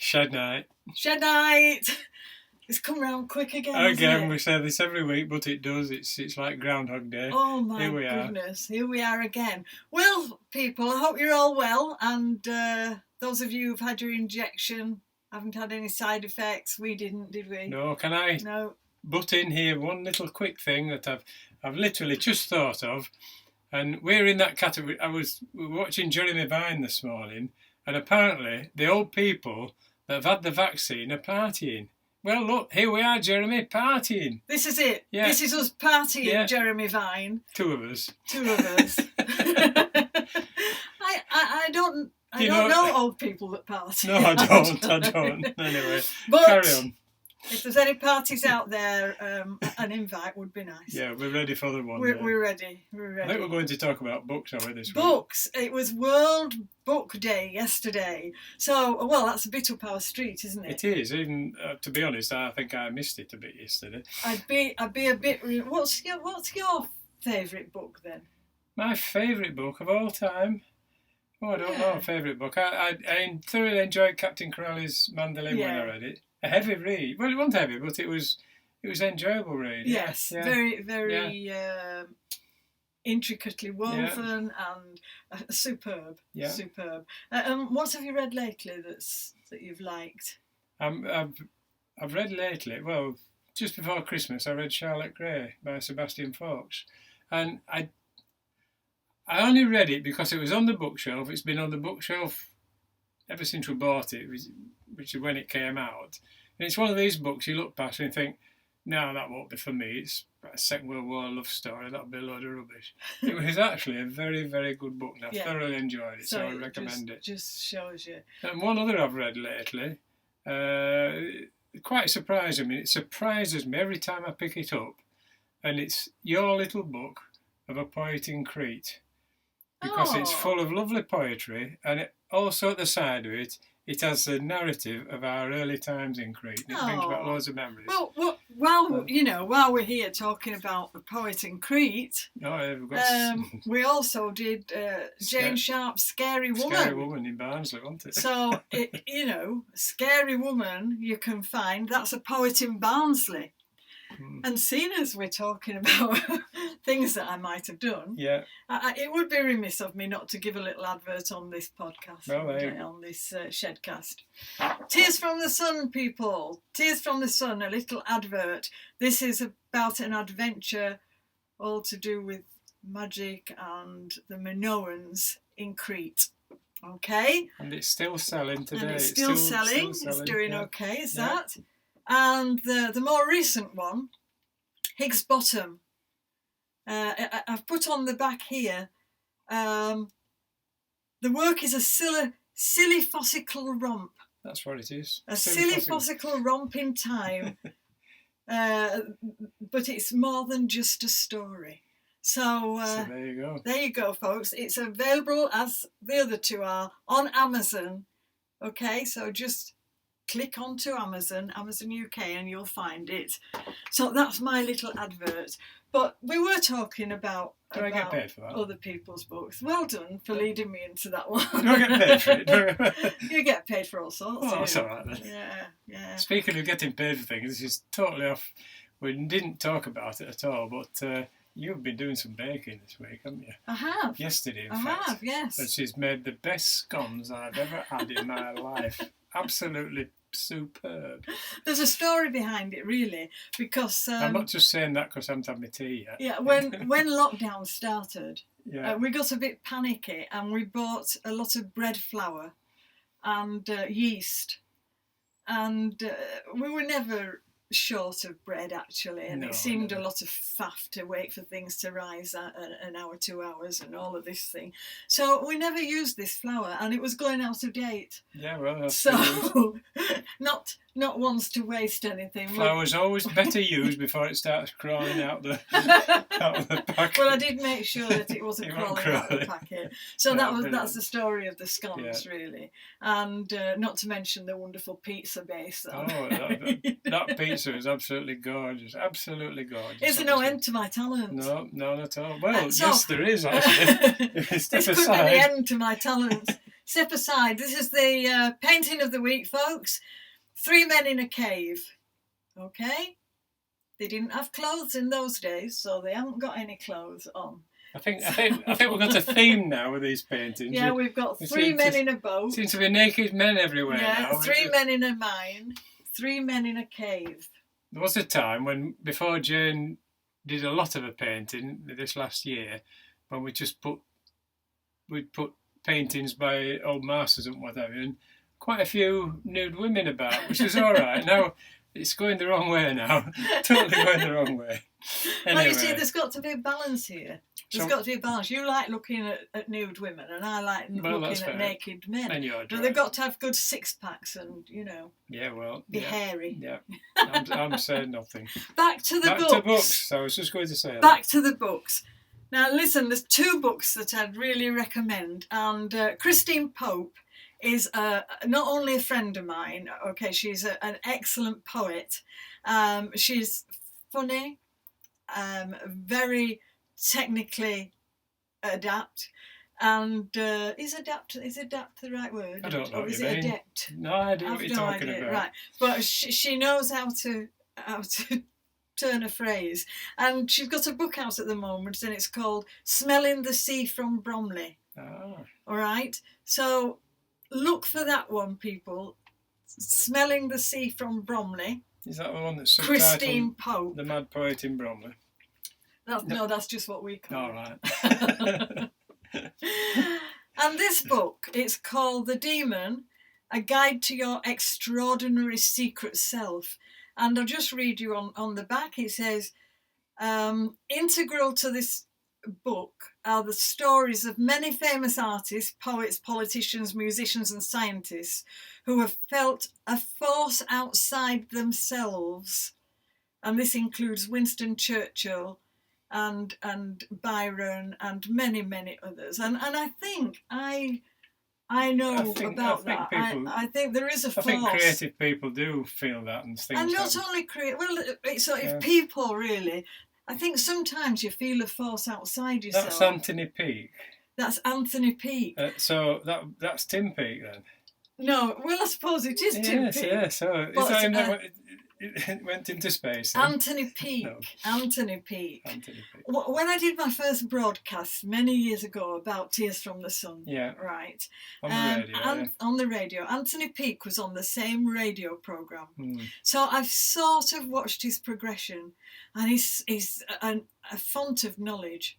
Shed night. Shed night. It's come round quick again. Again, we say this every week, but it does. It's like Groundhog Day. Oh my goodness, here we are again. Well, people, I hope you're all well, and those of you who've had your injection haven't had any side effects. We didn't, did we? No, can I butt in here one little quick thing that I've literally just thought of, and we're in that category. We were watching Jeremy Vine this morning, and apparently the old people that have had the vaccine are partying. Well, look, here we are, Jeremy, partying. This is it. Yeah. This is us partying, Yeah. Jeremy Vine. Two of us. I don't know old people that party. No, I don't. Anyway, but carry on. If there's any parties out there, an invite would be nice. Yeah, we're ready for the one. We're ready. I think we're going to talk about books, are we, this week? Books. It was World Book Day yesterday. So, well, that's a bit up our street, isn't it? It is. Even to be honest, I think I missed it a bit yesterday. I'd be a bit. What's your favourite book then? My favourite book of all time. Oh, I don't know a favourite book. I thoroughly enjoyed Captain Corelli's Mandolin when I read it. A heavy read. Well, it wasn't heavy, but it was enjoyable read. Yes, yeah. very intricately woven and superb. Yeah. Superb. What have you read lately that you've liked? I've read lately. Well, just before Christmas, I read Charlotte Gray by Sebastian Faulks, and I only read it because it was on the bookshelf. It's been on the bookshelf ever since we bought it, which is when it came out. And it's one of these books you look past and think, no, that won't be for me. It's a Second World War love story. That'll be a load of rubbish. It was actually a very, very good book, and I thoroughly enjoyed it, so I recommend it. Just shows you. And one other I've read lately, quite surprising. I mean, it surprises me every time I pick it up, and it's Your Little Book of a Poet in Crete. Because it's full of lovely poetry, and also at the side of it, it has the narrative of our early times in Crete. And it brings back loads of memories. Well, while we're here talking about the poet in Crete, we also did Jane Sharp's Scary Woman. Scary Woman in Barnsley, wasn't it? So, Scary Woman, you can find, that's a poet in Barnsley. And seeing as we're talking about things that I might have done, it would be remiss of me not to give a little advert on this podcast, on this Shedcast. Tears from the Sun, people. Tears from the Sun, a little advert. This is about an adventure all to do with magic and the Minoans in Crete. Okay? And it's still selling today. And it's still selling. It's doing okay, is that? And the more recent one, Higgs Bottom. I've put on the back here. The work is a silly fossical romp. That's what it is. A silly fossical romp in time. But it's more than just a story. So there you go. There you go, folks. It's available, as the other two are, on Amazon. Okay, so just click onto Amazon UK, and you'll find it. So that's my little advert. But we were talking about I get paid for that? Other people's books. Well done for leading me into that one. Do I get paid for it? You get paid for all sorts. Oh, that's all right then. Yeah. Speaking of getting paid for things, this is totally off. We didn't talk about it at all, but you've been doing some baking this week, haven't you? I have. Yesterday, in fact. I have, yes. And she's made the best scones I've ever had in my life. Absolutely superb. There's a story behind it, really, because I'm not just saying that because I haven't had my tea yet. Yeah, when lockdown started, we got a bit panicky, and we bought a lot of bread flour and yeast, and we were never short of bread, actually, and it seemed a lot of faff to wait for things to rise an hour, 2 hours, and all of this thing. So we never used this flour, and it was going out of date. Yeah, well, that's so not once to waste anything. Flour's always better used before it starts crawling out the packet. Well, I did make sure that it wasn't crawling out the packet. So that's the story of the scones, really, and not to mention the wonderful pizza base. That pizza is absolutely gorgeous. Absolutely gorgeous. Is there no end to my talent? No, none at all. Well, yes, there is, actually. This could be the end to my talent. step aside. This is the painting of the week, folks. 3 men in a cave. Okay? They didn't have clothes in those days, so they haven't got any clothes on. I think we've got a theme now with these paintings. Yeah, we've got 3 men in a boat. Seems to be naked men everywhere now. 3 men in a mine, 3 men in a cave. There was a time when, before Jane did a lot of her painting this last year, when we'd put paintings by old masters and whatever, and quite a few nude women about, which was all right. Now it's going the wrong way now. Totally going the wrong way. Anyway. Well, you see, there's got to be a balance here. There's got to be a balance. You like looking at nude women, and I like looking at naked men. And you're but they've got to have good 6-packs and, be hairy. Yeah, I'm saying nothing. Back to the books. Back to books. I was just going to say Back to the books. Now, listen, there's 2 books that I'd really recommend. And Christine Pope is not only a friend of mine, okay, she's an excellent poet. She's funny, very technically adept, and is adapt the right word? I don't know. Or is it adept? No idea what you're talking about. Right, but she knows how to turn a phrase, and she's got a book out at the moment, and it's called Smelling the Sea from Bromley. Oh. All right, so look for that one, people. Smelling the Sea from Bromley. Is that the one that's Christine Pope, The Mad Poet in Bromley? No, that's just what we call it. All right. And this book, it's called The Demon, A Guide to Your Extraordinary Secret Self. And I'll just read you on the back. It says, integral to this book are the stories of many famous artists, poets, politicians, musicians and scientists who have felt a force outside themselves. And this includes Winston Churchill and Byron and many, many others. And I think I know about that. I think there is a force. I think creative people do feel that and things. And not only creative. Well, so if people really, I think sometimes you feel a force outside yourself. That's Anthony Peake. That's Anthony Peake. So that's Tim Peake then. No, well, I suppose it is Tim Peake. Yes, so is that him that went into space? Then? Anthony Peake. No. Anthony Peake. Anthony Peake. When I did my first broadcast many years ago about Tears from the Sun, right? On the radio. On the radio. Anthony Peake was on the same radio programme. So I've sort of watched his progression, and he's a font of knowledge.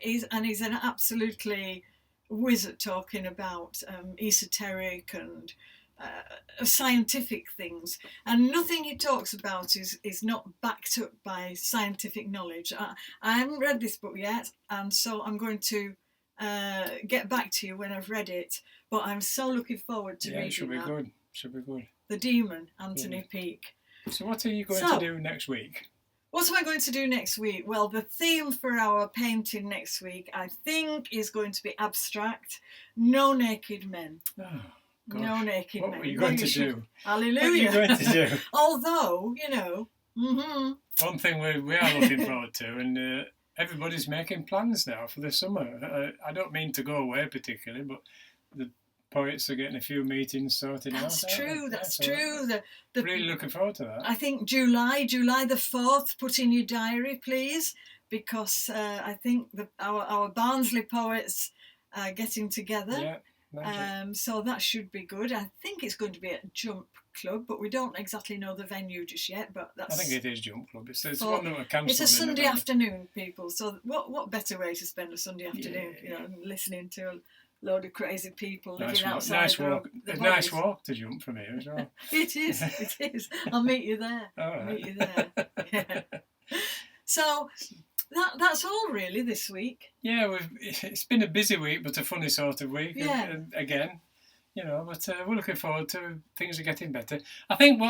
He's an absolutely wizard talking about esoteric and scientific things, and nothing he talks about is not backed up by scientific knowledge. I haven't read this book yet, and so I'm going to get back to you when I've read it, but I'm so looking forward to reading that. Should be good. The Demon, Anthony Peake. So what are you going to do next week? What am I going to do next week? Well, the theme for our painting next week, I think, is going to be abstract. No naked men. Oh, gosh. No naked men. What are you going to do? Hallelujah. What are you going to do? Although, One thing we are looking forward to, and everybody's making plans now for the summer. I don't mean to go away particularly, but the poets are getting a few meetings sorted out. That's true. Really looking forward to that. I think July the 4th, put in your diary, please, because I think our Barnsley poets are getting together. Yeah, so that should be good. I think it's going to be at Jump Club, but we don't exactly know the venue just yet. But I think it is Jump Club. It's one that cancelled. It's a Sunday afternoon, people. So what better way to spend a Sunday afternoon? Listening to a load of crazy people living outside. Nice walk to Jump from here as well. It is. I'll meet you there. All right. Yeah. So that's all really this week. Yeah, it's been a busy week, but a funny sort of week. Yeah. Again, but we're looking forward to things are getting better. I think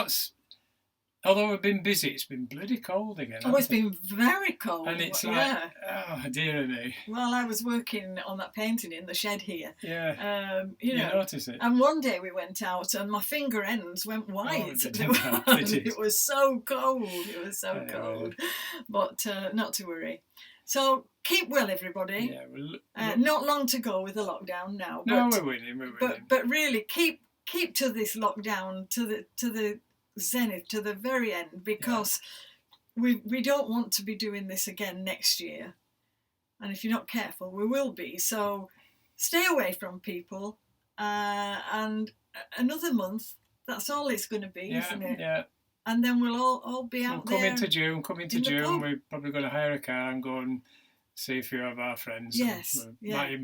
although we've been busy, it's been bloody cold again. Oh, it's been very cold. And it's like, oh, dear me. Well, I was working on that painting in the shed here. Yeah. You notice it. And one day we went out and my finger ends went white. It was so cold. It was so cold. But not to worry. So keep well, everybody. Yeah, not long to go with the lockdown now. No, we're winning. But really, keep to this lockdown to the zenith, to the very end, because we don't want to be doing this again next year. And if you're not careful, we will be. So stay away from people. And another month, that's all it's going to be, isn't it? Yeah. And then we'll all be out there. Come into June, we're probably going to hire a car and go and see a few of our friends. Yes,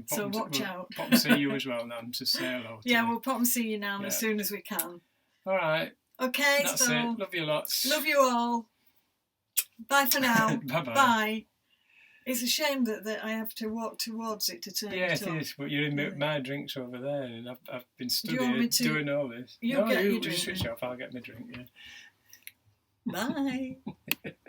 so watch out. Pop and see you as well, Nan, to say hello. We'll pop and see you now as soon as we can. All right. Okay, that's it. Love you lots. Love you all. Bye for now. Bye-bye. Bye. It's a shame that I have to walk towards it to turn it off. Yeah, it is, but you're in my drinks over there, and I've been studying, doing all this. You just switch off, I'll get my drink, Bye.